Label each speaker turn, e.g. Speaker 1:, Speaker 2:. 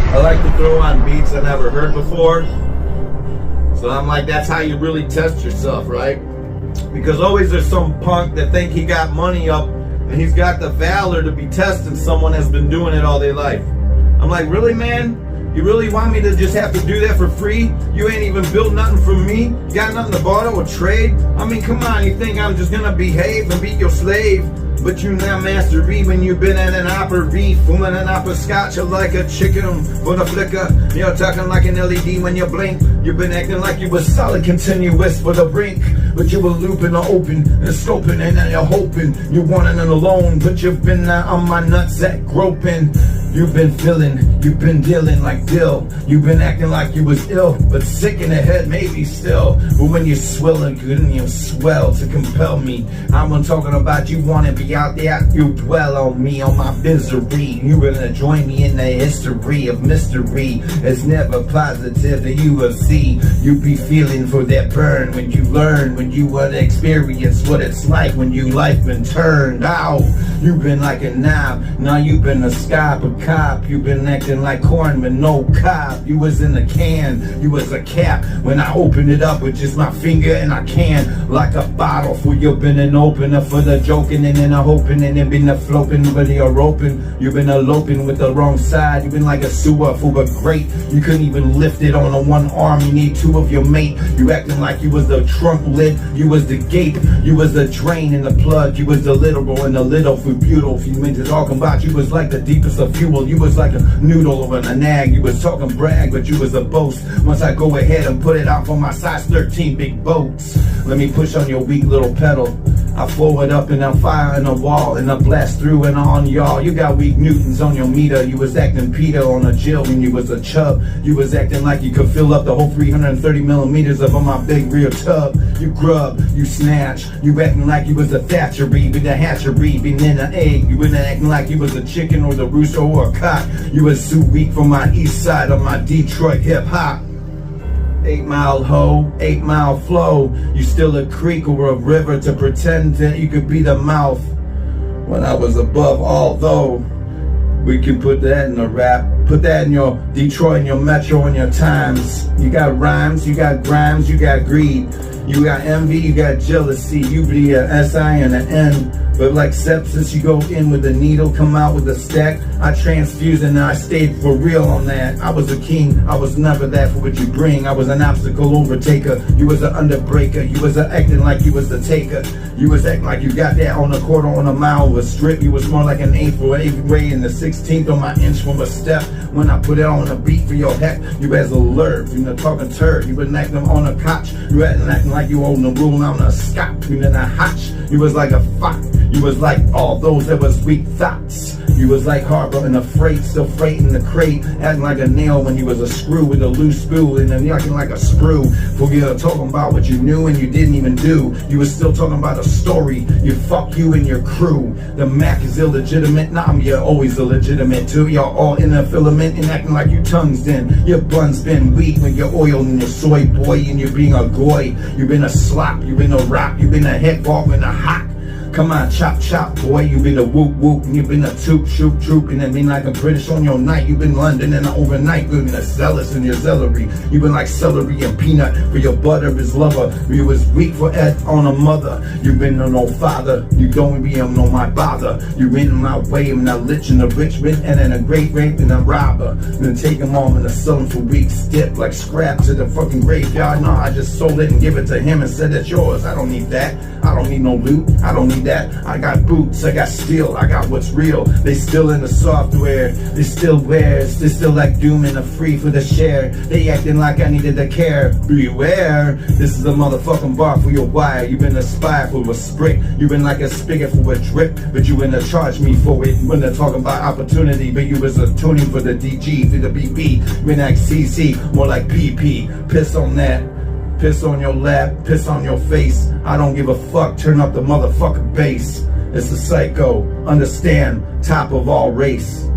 Speaker 1: I like to throw on beats I never heard before. So I'm like, that's how you really test yourself, right? Because always there's some punk that think he got money up and he's got the valor to be testing someone that's been doing it all their life. I'm like, really, man? You really want me to just have to do that for free? You ain't even built nothing for me? You got nothing to borrow or trade? I mean, come on, you think I'm just gonna behave and be your slave? But you now master B when you've been at an opera reef, fooling an opera scotch like a chicken for the flicker. You're talking like an LED when you blink. You've been acting like you was solid continuous for the brink. But you were looping or open and scoping, and now you're hoping you wanting it alone. But you've been on my nutsack groping. You've been feeling, you've been dealing like Dill. You've been acting like you was ill, but sick in the head maybe still. But when you're swelling good and you swell to compel me, I'm talking about you wanna be out there, you dwell on me, on my misery. You gonna join me in the history of mystery. It's never positive that you will see. You be feeling for that burn when you learn, when you wanna experience what it's like when you life been turned out. You've been like a knob, now you've been a sky cop. You've been acting like corn with no cob. You was in a can, you was a cap. When I opened it up with just my finger and I can, like a bottle for you been an opener for the joking and then a hoping and then been a flopping but you're open. You've been eloping with the wrong side. You've been like a sewer for a grate. You couldn't even lift it on a one arm. You need two of your mate. You acting like you was the trunk lid. You was the gape. You was the drain and the plug. You was the literal and the little for beautiful. If you meant to talk about, you was like the deepest of fuel. You was like a noodle or a nag. You was talking brag, but you was a boast. Once I go ahead and put it out for my size 13 big boats. Let me push on your weak little pedal. I flow it up and I fire in the wall and I blast through and on y'all. You got weak newtons on your meter. You was acting Peter on a Jill when you was a chub. You was acting like you could fill up the whole 330 millimeters up on my big rear tub. You grub, you snatch. You acting like you was a Thatchery, be the hatchery, be in an egg. You been acting like you was a chicken or the rooster or a cock. You was too weak for my east side of my Detroit hip hop. 8 Mile hoe, 8 Mile flow. You still a creek or a river to pretend that you could be the mouth. When I was above, although we can put that in the rap. Put that in your Detroit and your Metro and your Times. You got rhymes, you got grimes, you got greed. You got envy, you got jealousy. You be an S-I and an N. But like sepsis, you go in with a needle, come out with a stack. I transfused and I stayed for real on that. I was a king, I was never that for what you bring. I was an obstacle overtaker. You was an underbreaker. You was acting like you was the taker. You was acting like you got that on a quarter, on a mile of a strip. You was more like an eighth or eighth way in the 16th on my inch from a step. When I put it on a beat for your heck, you as alert. You know, talking turd. You been acting on a couch. You acting like you own the rule on a scotch. You in a hotch. You was like a fox. You was like all those that was weak thoughts. You was like Harbor in a freight, still freighting the crate, acting like a nail when you was a screw with a loose screw, and then acting like a screw. For you talking about what you knew and you didn't even do. You was still talking about a story. You fuck you and your crew. The Mac is illegitimate. Nah, you're always illegitimate too. Y'all all in a filament and acting like you tongues in. Your bun's been weak when you're oil and your soy boy and you're being a goy. You've been a slop. You've been a rock. You've been a head ball and a hawk. Come on, chop, chop, boy. You been a whoop, whoop, and you been a toop, shoop, troop, and then been like a British on your night. You been London and overnight, you been a zealous in your zealotry. You been like celery and peanut for your butter is lover. You was weak for Ed on a mother. You been no father. You don't be on no my bother. You been in my way, and I lich and a rich man, and then a great rape and a robber. Then take them all and I sell them for weeks, dip like scrap to the fucking graveyard. No, I just sold it and give it to him and said it's yours. I don't need that. I don't need no loot. I don't need that. I got boots, I got steel, I got what's real. They still in the software, they still wears, they still like doom and a free for the share. They acting like I needed to care. Beware, this is a motherfucking bar for your wire. You been a spy for a sprit. You been like a spigot for a drip, but you been to charge me for it. When they're talking about opportunity, but you was a tuning for the DG, for the BP. You been like CC, more like PP. Piss on that. Piss on your lap, piss on your face. I don't give a fuck, turn up the motherfucking bass. It's a Sykoe, understand, top of all race.